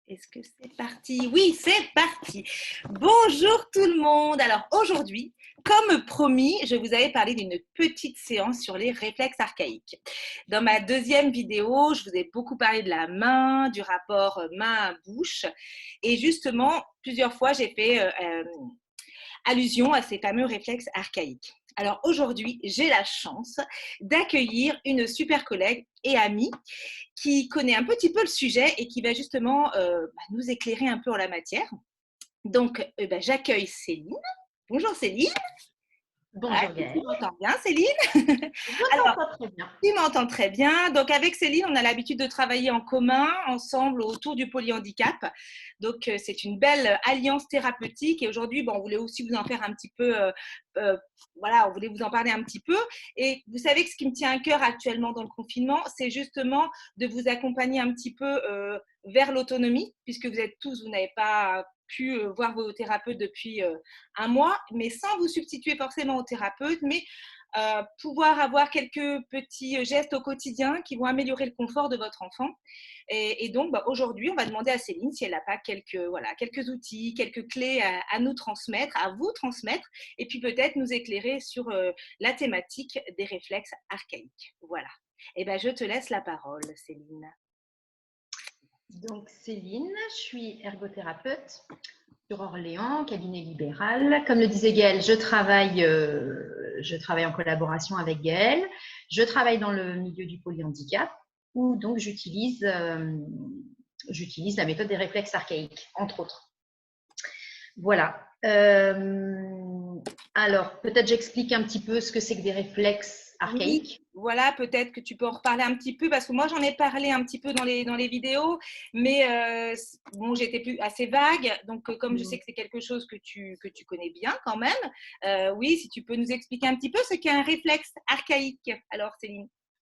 Est-ce que c'est parti? Oui, c'est parti. Bonjour tout le monde. Alors aujourd'hui, comme promis, je vous avais parlé d'une petite séance sur les réflexes archaïques. Dans ma deuxième vidéo, je vous ai beaucoup parlé de la main, du rapport main-bouche. Et justement, plusieurs fois, j'ai fait allusion à ces fameux réflexes archaïques. Alors aujourd'hui, j'ai la chance d'accueillir une super collègue et amie qui connaît un petit peu le sujet et qui va justement nous éclairer un peu en la matière. Donc, j'accueille Céline. Bonjour Céline. Bonjour Tu Gaëlle. m'entends bien Céline? Je Alors, t'entends très bien. tu m'entends très bien. Donc, avec Céline, on a l'habitude de travailler en commun, ensemble, autour du polyhandicap. Donc, c'est une belle alliance thérapeutique. Et aujourd'hui, on voulait aussi vous en faire un petit peu, voilà, on voulait vous en parler un petit peu. Et vous savez que ce qui me tient à cœur actuellement dans le confinement, c'est justement de vous accompagner un petit peu vers l'autonomie, puisque vous n'avez pas pu voir vos thérapeutes depuis un mois, mais sans vous substituer forcément aux thérapeutes, mais pouvoir avoir quelques petits gestes au quotidien qui vont améliorer le confort de votre enfant. Et donc, aujourd'hui, on va demander à Céline si elle n'a pas quelques outils, quelques clés à nous transmettre, à vous transmettre, et puis peut-être nous éclairer sur la thématique des réflexes archaïques. Voilà. Et je te laisse la parole, Céline. Donc Céline, je suis ergothérapeute sur Orléans, cabinet libéral. Comme le disait Gaëlle, je travaille en collaboration avec Gaëlle. Je travaille dans le milieu du polyhandicap où donc j'utilise la méthode des réflexes archaïques, entre autres. Voilà. Alors, peut-être j'explique un petit peu ce que c'est que des réflexes archaïques. Oui, voilà, peut-être que tu peux en reparler un petit peu, parce que moi, j'en ai parlé un petit peu dans les vidéos, mais j'étais assez vague. Donc, comme je sais que c'est quelque chose que tu connais bien quand même, oui, si tu peux nous expliquer un petit peu ce qu'est un réflexe archaïque. Alors, Céline.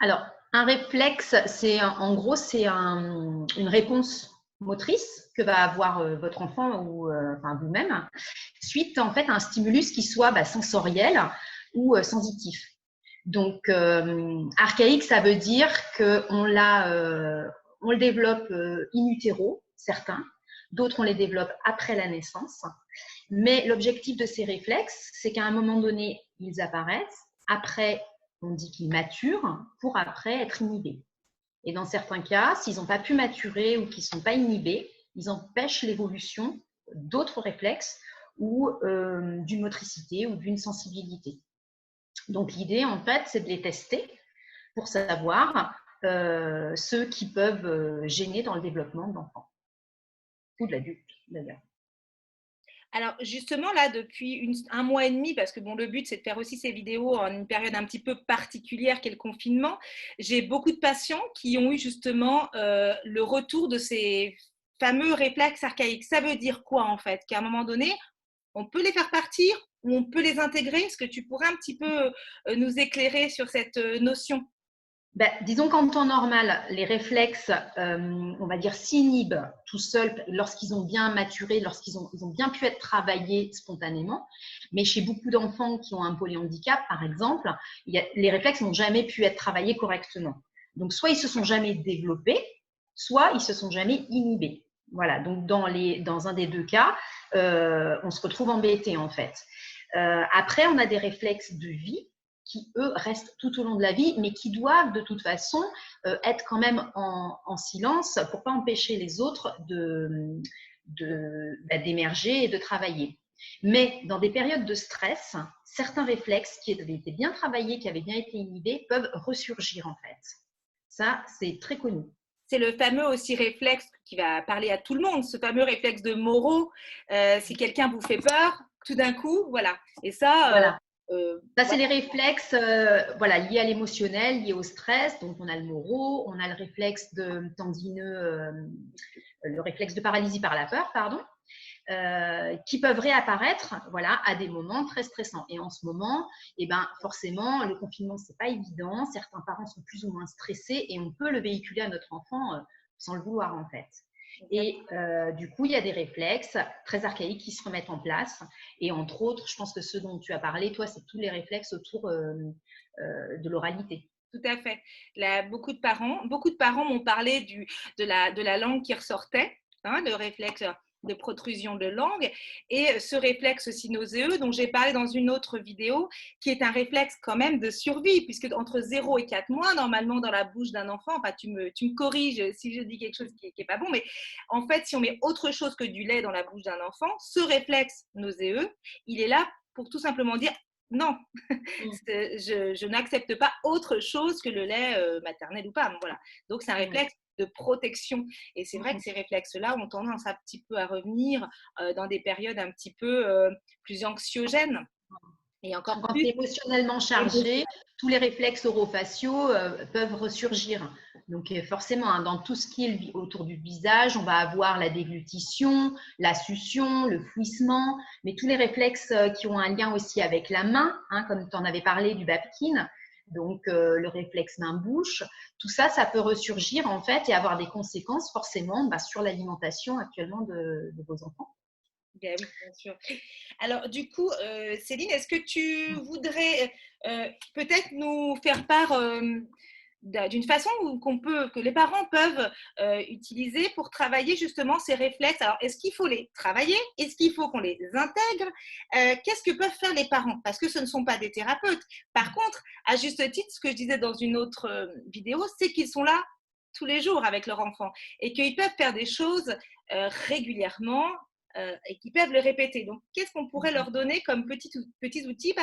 Alors, un réflexe, c'est une réponse motrice que va avoir votre enfant ou vous-même suite en fait à un stimulus qui soit sensoriel ou sensitif. Donc, archaïque, ça veut dire qu'on on le développe in utero, certains, d'autres on les développe après la naissance. Mais l'objectif de ces réflexes, c'est qu'à un moment donné, ils apparaissent. Après, on dit qu'ils maturent pour après être inhibés. Et dans certains cas, s'ils n'ont pas pu maturer ou qu'ils ne sont pas inhibés, ils empêchent l'évolution d'autres réflexes ou d'une motricité ou d'une sensibilité. Donc l'idée, en fait, c'est de les tester pour savoir ceux qui peuvent gêner dans le développement de l'enfant ou de l'adulte, d'ailleurs. Alors justement là, depuis un mois et demi, parce que le but c'est de faire aussi ces vidéos en une période un petit peu particulière qu'est le confinement, j'ai beaucoup de patients qui ont eu justement le retour de ces fameux réflexes archaïques. Ça veut dire quoi en fait? Qu'à un moment donné, on peut les faire partir ou on peut les intégrer? Est-ce que tu pourrais un petit peu nous éclairer sur cette notion? Disons qu'en temps normal, les réflexes, on va dire, s'inhibent tout seuls lorsqu'ils ont bien maturé, lorsqu'ils ont bien pu être travaillés spontanément. Mais chez beaucoup d'enfants qui ont un polyhandicap, par exemple, les réflexes n'ont jamais pu être travaillés correctement. Donc, soit ils se sont jamais développés, soit ils se sont jamais inhibés. Voilà, donc dans un des deux cas, on se retrouve embêté en fait. Après, on a des réflexes de vie qui, eux, restent tout au long de la vie, mais qui doivent de toute façon être quand même en silence pour ne pas empêcher les autres d'émerger et de travailler. Mais dans des périodes de stress, certains réflexes qui avaient été bien travaillés, qui avaient bien été inhibés, peuvent ressurgir en fait. Ça, c'est très connu. C'est le fameux aussi réflexe qui va parler à tout le monde, ce fameux réflexe de Moreau. Si quelqu'un vous fait peur, tout d'un coup, voilà. Et ça, voilà. Ça, c'est les réflexes liés à l'émotionnel, liés au stress. Donc, on a le Moreau, on a le réflexe tendineux, le réflexe de paralysie par la peur, pardon, qui peuvent réapparaître à des moments très stressants. Et en ce moment, forcément, le confinement, ce n'est pas évident. Certains parents sont plus ou moins stressés et on peut le véhiculer à notre enfant sans le vouloir, en fait. Et du coup, il y a des réflexes très archaïques qui se remettent en place. Et entre autres, je pense que ce dont tu as parlé, toi, c'est tous les réflexes autour de l'oralité. Tout à fait. Beaucoup de parents m'ont parlé de la langue qui ressortait. hein, le réflexe de protrusion de langue, et ce réflexe aussi nauséeux dont j'ai parlé dans une autre vidéo, qui est un réflexe quand même de survie, puisque entre 0 et 4 mois, normalement dans la bouche d'un enfant, enfin tu me corriges si je dis quelque chose qui n'est pas bon, mais en fait, si on met autre chose que du lait dans la bouche d'un enfant, ce réflexe nauséeux, il est là pour tout simplement dire non, je n'accepte pas autre chose que le lait maternel ou pas. Voilà. Donc, c'est un réflexe de protection. Et c'est vrai que ces réflexes-là ont tendance un petit peu à revenir dans des périodes un petit peu plus anxiogènes. Et encore Quand tu plus es émotionnellement chargé, tous les réflexes orofaciaux peuvent ressurgir. Donc forcément, hein, dans tout ce qui est autour du visage, on va avoir la déglutition, la succion, le fouissement, mais tous les réflexes qui ont un lien aussi avec la main, hein, comme tu en avais parlé du Babkin, donc le réflexe main-bouche, tout ça, ça peut ressurgir en fait et avoir des conséquences forcément sur l'alimentation actuellement de vos enfants. bien oui, bien sûr. Alors, du coup, Céline, est-ce que tu voudrais peut-être nous faire part d'une façon que les parents peuvent utiliser pour travailler justement ces réflexes? Alors, est-ce qu'il faut les travailler? Est-ce qu'il faut qu'on les intègre? Qu'est-ce que peuvent faire les parents? Parce que ce ne sont pas des thérapeutes. Par contre, à juste titre, ce que je disais dans une autre vidéo, c'est qu'ils sont là tous les jours avec leur enfant et qu'ils peuvent faire des choses régulièrement et qui peuvent le répéter. Donc, qu'est-ce qu'on pourrait leur donner comme petits outils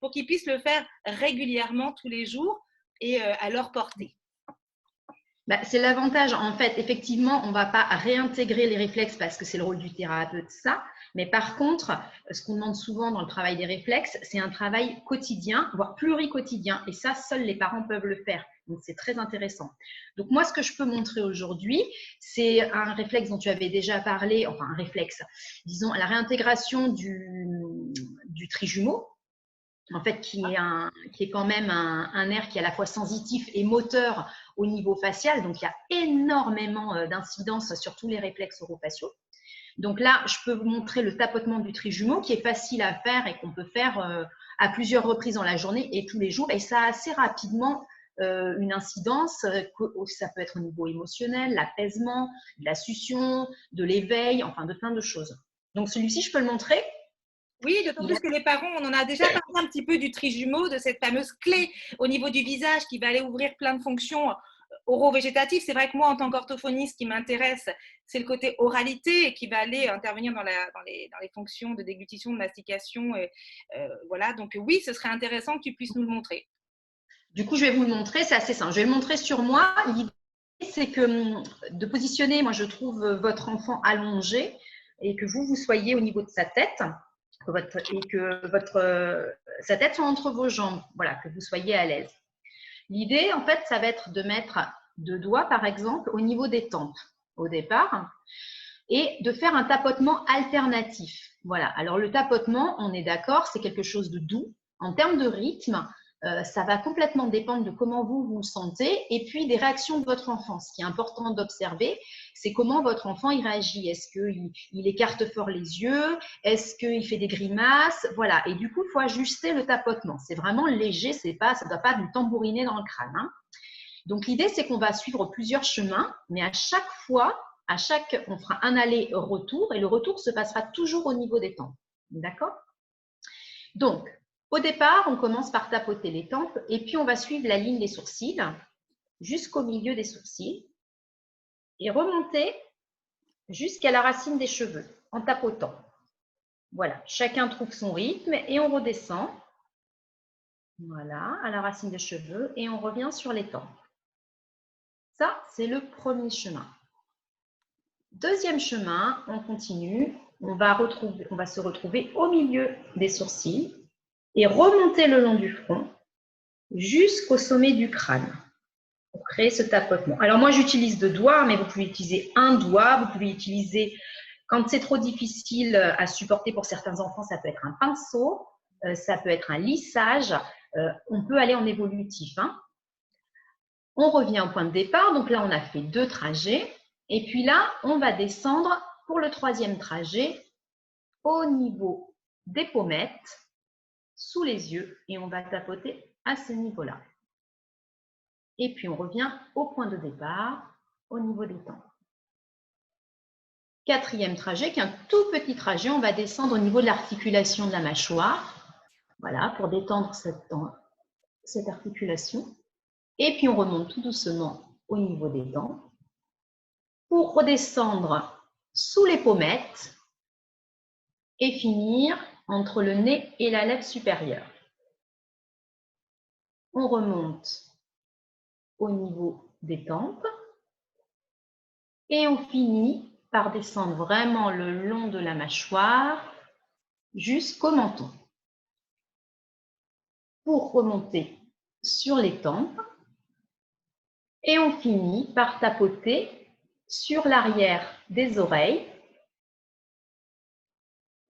pour qu'ils puissent le faire régulièrement tous les jours et à leur portée? C'est l'avantage. En fait, effectivement, on ne va pas réintégrer les réflexes parce que c'est le rôle du thérapeute, ça. Mais par contre, ce qu'on demande souvent dans le travail des réflexes, c'est un travail quotidien, voire pluriquotidien. Et ça, seuls les parents peuvent le faire. Donc, c'est très intéressant. Donc, moi, ce que je peux montrer aujourd'hui, c'est un réflexe dont tu avais déjà parlé, enfin, un réflexe, disons, la réintégration du trijumeau, en fait, qui est quand même un nerf qui est à la fois sensitif et moteur au niveau facial. Donc, il y a énormément d'incidence sur tous les réflexes orofaciaux. Donc là, je peux vous montrer le tapotement du trijumeau qui est facile à faire et qu'on peut faire à plusieurs reprises dans la journée et tous les jours. Et ça a assez rapidement une incidence. Ça peut être au niveau émotionnel, l'apaisement, de la succion, de l'éveil, enfin de plein de choses. Donc celui-ci, je peux le montrer. Oui, d'autant plus que les parents, on en a déjà parlé un petit peu du trijumeau, de cette fameuse clé au niveau du visage qui va aller ouvrir plein de fonctions oro-végétatives. C'est vrai que moi, en tant qu'orthophoniste, ce qui m'intéresse, c'est le côté oralité et qui va aller intervenir dans les fonctions de déglutition, de mastication. Voilà, donc oui, ce serait intéressant que tu puisses nous le montrer. Du coup, je vais vous le montrer, c'est assez simple. Je vais le montrer sur moi. L'idée, c'est que de positionner, moi, je trouve votre enfant allongé et que vous soyez au niveau de sa tête et que sa tête soit entre vos jambes, voilà, que vous soyez à l'aise. L'idée, en fait, ça va être de mettre 2 doigts, par exemple, au niveau des tempes au départ et de faire un tapotement alternatif. Voilà, alors le tapotement, on est d'accord, c'est quelque chose de doux. En termes de rythme, ça va complètement dépendre de comment vous le sentez et puis des réactions de votre enfant. Ce qui est important d'observer, c'est comment votre enfant il réagit. Est-ce qu'il écarte fort les yeux? Est-ce qu'il fait des grimaces? Voilà, et du coup, il faut ajuster le tapotement. C'est vraiment léger, ça ne doit pas nous tambouriner dans le crâne. Hein. Donc, l'idée, c'est qu'on va suivre plusieurs chemins, mais à chaque fois, on fera un aller-retour et le retour se passera toujours au niveau des tempes. D'accord? Donc, au départ, on commence par tapoter les tempes et puis on va suivre la ligne des sourcils jusqu'au milieu des sourcils et remonter jusqu'à la racine des cheveux en tapotant. Voilà, chacun trouve son rythme et on redescend. Voilà, à la racine des cheveux et on revient sur les tempes. Ça, c'est le premier chemin. Deuxième chemin, on continue. On va se retrouver au milieu des sourcils et remonter le long du front jusqu'au sommet du crâne pour créer ce tapotement. Alors moi, j'utilise 2 doigts, mais vous pouvez utiliser un doigt. Vous pouvez utiliser, quand c'est trop difficile à supporter pour certains enfants, ça peut être un pinceau, ça peut être un lissage. On peut aller en évolutif. Hein. On revient au point de départ. Donc là, on a fait 2 trajets. Et puis là, on va descendre pour le 3e trajet au niveau des pommettes, sous les yeux, et on va tapoter à ce niveau-là. Et puis, on revient au point de départ, au niveau des tempes. 4e trajet, qui est un tout petit trajet. On va descendre au niveau de l'articulation de la mâchoire. Voilà, pour détendre cette articulation. Et puis, on remonte tout doucement au niveau des dents pour redescendre sous les pommettes et finir entre le nez et la lèvre supérieure. On remonte au niveau des tempes et on finit par descendre vraiment le long de la mâchoire jusqu'au menton pour remonter sur les tempes et on finit par tapoter sur l'arrière des oreilles.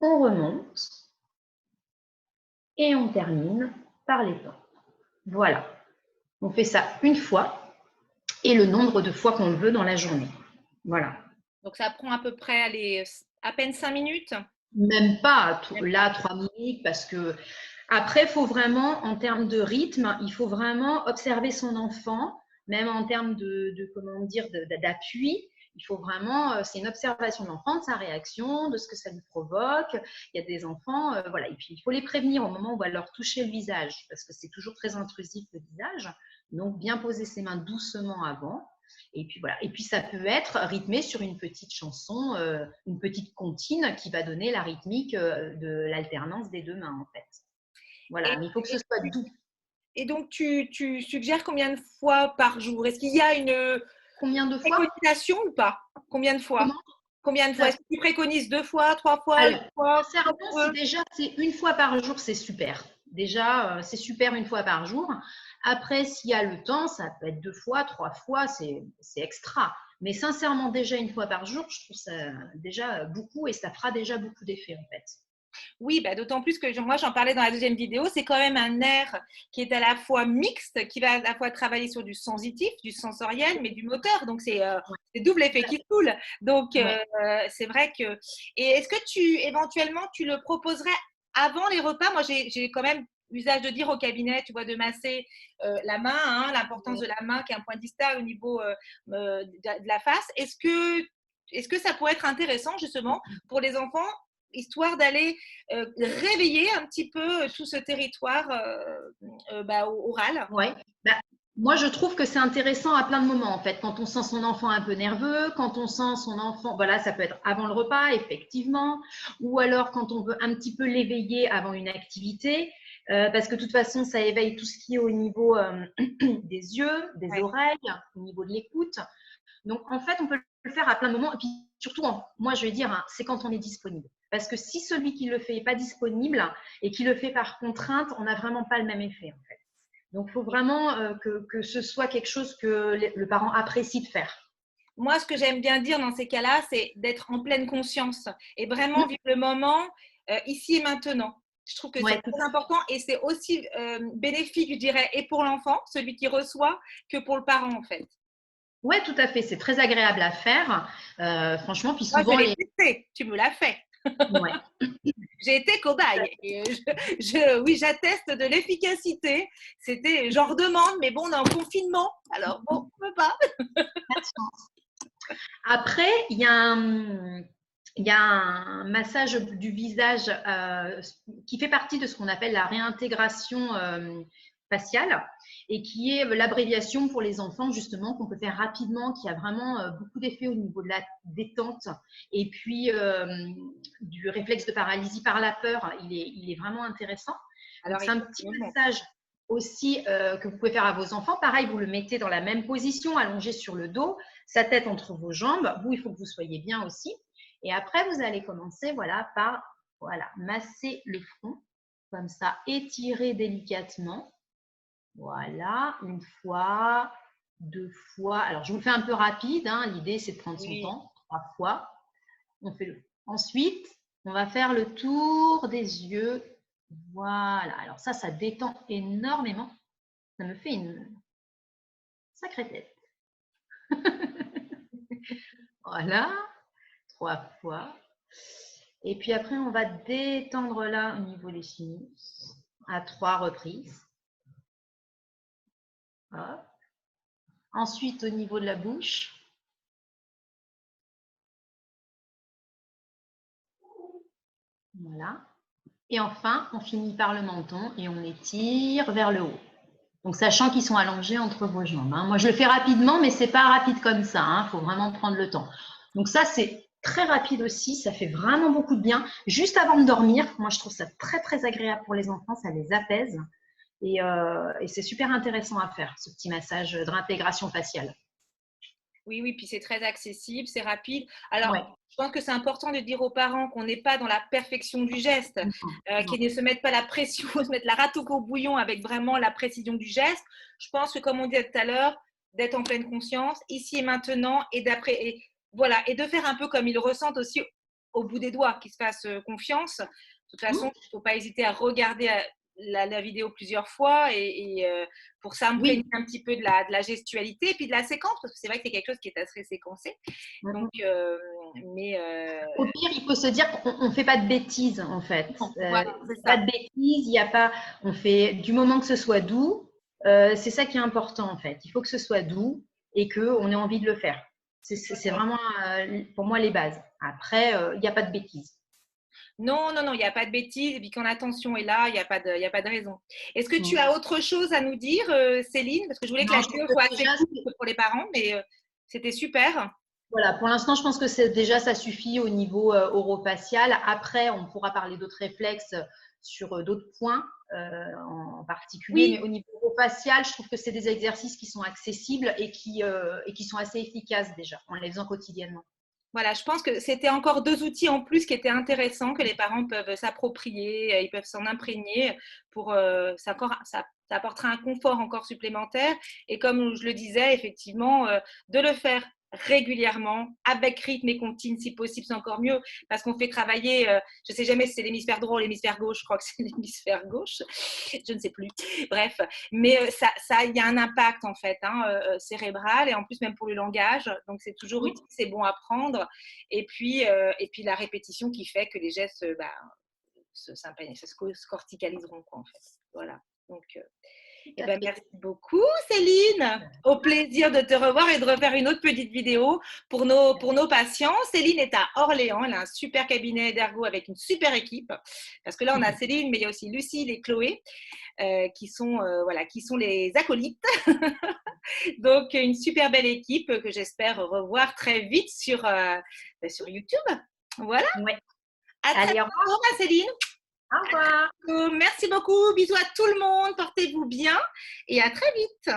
On remonte et on termine par les tempes. Voilà, on fait ça une fois et le nombre de fois qu'on le veut dans la journée. Voilà. Donc, ça prend à peu près allez, à peine 5 minutes. Même pas, là, 3 minutes, parce que après, il faut vraiment, en termes de rythme, il faut vraiment observer son enfant, même en termes comment dire, d'appui. Il faut vraiment, c'est une observation de l'enfant, de sa réaction, de ce que ça lui provoque. Il y a des enfants, voilà. Et puis, il faut les prévenir au moment où on va leur toucher le visage, parce que c'est toujours très intrusif le visage. Donc, bien poser ses mains doucement avant. Et puis voilà. Et puis ça peut être rythmé sur une petite chanson, une petite comptine qui va donner la rythmique de l'alternance des deux mains en fait. Voilà, mais il faut que ce soit doux. Et donc, tu suggères combien de fois par jour? Est-ce qu'il y a une Combien de fois? préconisation ou pas? Combien de fois? Comment? Combien de fois? Est-ce que tu préconises 2 fois, 3 fois, 8 Alors, fois? sincèrement, c'est une fois par jour, c'est super. Déjà, c'est super une fois par jour. Après, s'il y a le temps, ça peut être 2 fois, 3 fois, c'est extra. Mais sincèrement, déjà une fois par jour, je trouve ça déjà beaucoup et ça fera déjà beaucoup d'effet en fait. Oui, bah, d'autant plus que moi, j'en parlais dans la deuxième vidéo, c'est quand même un nerf qui est à la fois mixte, qui va à la fois travailler sur du sensitif, du sensoriel, mais du moteur. Donc, c'est double effet qui se coule. Donc, c'est vrai que… Et est-ce que éventuellement, tu le proposerais avant les repas? Moi, j'ai quand même usage de dire au cabinet, tu vois, de masser la main, hein, l'importance de la main qui est un point distal au niveau de la face. Est-ce que ça pourrait être intéressant justement pour les enfants, histoire d'aller réveiller un petit peu tout ce territoire oral? Ouais. Bah, moi, je trouve que c'est intéressant à plein de moments, en fait. Quand on sent son enfant un peu nerveux, quand on sent son enfant, voilà, ça peut être avant le repas, effectivement, ou alors quand on veut un petit peu l'éveiller avant une activité, parce que de toute façon, ça éveille tout ce qui est au niveau des yeux, des oreilles, au niveau de l'écoute. Donc, en fait, on peut le faire à plein de moments. Et puis, surtout, moi, je vais dire, hein, c'est quand on est disponible. Parce que si celui qui le fait n'est pas disponible et qui le fait par contrainte, on n'a vraiment pas le même effet, en fait. Donc, il faut vraiment que ce soit quelque chose que le parent apprécie de faire. Moi, ce que j'aime bien dire dans ces cas-là, c'est d'être en pleine conscience et vraiment vivre le moment ici et maintenant. Je trouve que c'est Ouais, très important et c'est aussi bénéfique, je dirais, et pour l'enfant, celui qui reçoit, que pour le parent, en fait. ouais, tout à fait. C'est très agréable à faire. Franchement, puis Moi, je souvent, l'ai testé, tu me l'as fait. Ouais. J'ai été cobaye. Et oui, j'atteste de l'efficacité. J'en redemande, mais bon, on est en confinement. Alors, bon, on ne peut pas. Après, il y a un massage du visage qui fait partie de ce qu'on appelle la réintégration faciale et qui est l'abréviation pour les enfants justement qu'on peut faire rapidement, qui a vraiment beaucoup d'effets au niveau de la détente et puis du réflexe de paralysie par la peur. Il est vraiment intéressant. Donc, c'est un petit massage aussi que vous pouvez faire à vos enfants. Pareil, vous le mettez dans la même position, allongé sur le dos, sa tête entre vos jambes. Vous, il faut que vous soyez bien aussi. Et après, vous allez commencer par masser le front, comme ça, étirer délicatement. Voilà, une fois, 2 fois. Alors, je vous le fais un peu rapide. Hein. L'idée, c'est de prendre son temps. 3 fois. On fait le. Ensuite, on va faire le tour des yeux. Voilà. Alors ça détend énormément. Ça me fait une sacrée tête. Voilà. 3 fois. Et puis après, on va détendre là au niveau des sinus à 3 reprises. Hop. Ensuite, au niveau de la bouche. Voilà. Et enfin, on finit par le menton et on étire vers le haut. Donc, sachant qu'ils sont allongés entre vos jambes. Hein. Moi, je le fais rapidement, mais c'est pas rapide comme ça. Il faut vraiment prendre le temps. Donc, ça, c'est très rapide aussi. Ça fait vraiment beaucoup de bien. Juste avant de dormir, moi, je trouve ça très, très agréable pour les enfants. Ça les apaise. Et c'est super intéressant à faire, ce petit massage de réintégration faciale. Oui, oui, puis c'est très accessible, c'est rapide. Alors, Ouais. je pense que c'est important de dire aux parents qu'on n'est pas dans la perfection du geste, Non, qu'ils non. ne se mettent pas la pression, se mettre la rate au bouillon avec vraiment la précision du geste. Je pense que, comme on disait tout à l'heure, d'être en pleine conscience, ici et maintenant, et d'après, et voilà, et de faire un peu comme ils le ressentent aussi au bout des doigts, qu'ils se fassent confiance. De toute façon, il ne faut pas hésiter à regarder la vidéo plusieurs fois pour s'imprégner Oui. un petit peu de la gestualité et puis de la séquence, parce que c'est vrai que c'est quelque chose qui est assez séquencé. Donc, Au pire, il faut se dire qu'on ne fait pas de bêtises, en fait. bon, voilà, c'est Pas ça. de bêtises, il n'y a pas. On fait du moment que ce soit doux, c'est ça qui est important, en fait. Il faut que ce soit doux et qu'on ait envie de le faire. C'est vraiment, pour moi, les bases. Après, il n'y a pas de bêtises. Non, non, non, il n'y a pas de bêtises. Et puis quand l'attention est là, il y a pas de raison. Est-ce que tu Mm. as autre chose à nous dire, Céline? Parce que je voulais que la Non, je pense vidéo que soit assez déjà, courte pour les parents, mais c'était super. voilà, pour l'instant, je pense que déjà, ça suffit au niveau orofacial. Après, on pourra parler d'autres réflexes sur d'autres points en particulier. Mais Oui, au niveau orofacial, je trouve que c'est des exercices qui sont accessibles et qui sont assez efficaces déjà en les faisant quotidiennement. voilà, je pense que c'était encore deux outils en plus qui étaient intéressants, que les parents peuvent s'approprier, ils peuvent s'en imprégner pour ça apportera un confort encore supplémentaire. Et comme je le disais, effectivement, de le faire régulièrement, avec rythme et contine, si possible, c'est encore mieux, parce qu'on fait travailler, je ne sais jamais si c'est l'hémisphère droit ou l'hémisphère gauche, je crois que c'est l'hémisphère gauche, je ne sais plus. Bref, mais il y a un impact en fait cérébral et en plus même pour le langage, donc c'est toujours utile, c'est bon à prendre. Et puis la répétition qui fait que les gestes se corticaliseront quoi, en fait. Voilà. Donc, Tout eh à ben, fait. merci beaucoup, Céline. Au plaisir de te revoir et de refaire une autre petite vidéo pour nos patients. Céline est à Orléans. Elle a un super cabinet d'ergo avec une super équipe. Parce que là, on a Céline, mais il y a aussi Lucille et Chloé qui sont les acolytes. Donc, une super belle équipe que j'espère revoir très vite sur YouTube. Voilà. Ouais. À très Allez, au revoir. bientôt, ma Céline. Au revoir. Merci beaucoup. Bisous à tout le monde. Portez-vous bien et à très vite.